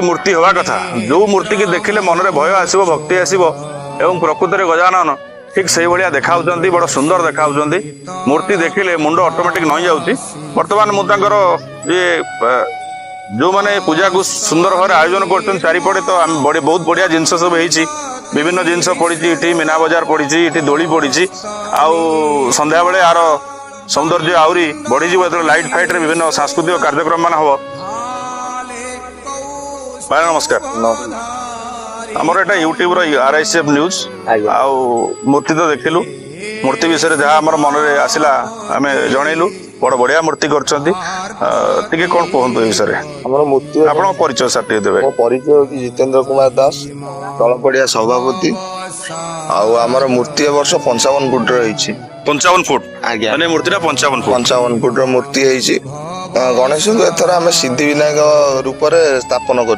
मूर्ति हवा कथा जो मूर्ति की देखिले मन में भय आसो भक्ति आसो एवं प्रकृत में गजानन ठीक से भाया देखा बड़ सुंदर देखा मूर्ति देखिले मुंड ऑटोमेटिक नई जाऊँगी। बर्तमान मुझे जो मैंने पूजा को सुंदर भाव आयोजन कर चारिपटे तो बहुत बढ़िया जिनस सब होती विभिन्न जिनस पड़ी मीना बजार पड़ी दोली पड़ी आउ संध्या बेले यार सौंदर्य आहरी बढ़ीज लाइट फाइट रे विभिन्न सांस्कृतिक कार्यक्रम मान हम। भाई नमस्कार आमर एटा यूट्यूब RICF न्यूज आउ मूर्ति तो देखिलु मूर्ति विषय जहाँ आम मन में आसला आम जनइलु बड़ बढ़िया मूर्ति करछंती टिके कोन कहंतु विषय हमर मूर्ति आपण परिचय साथी देबे। मो परिचय जितेंद्र कुमार दास तलपड़िया सभापति आउ आमर मूर्ति वर्ष 55 फुट रही 55 फुट आज्ञा माने मूर्ति 55 फुट 55 फुट मूर्ति है गणेश को एथर आम सिद्धि विनायक रूप में स्थापन कर।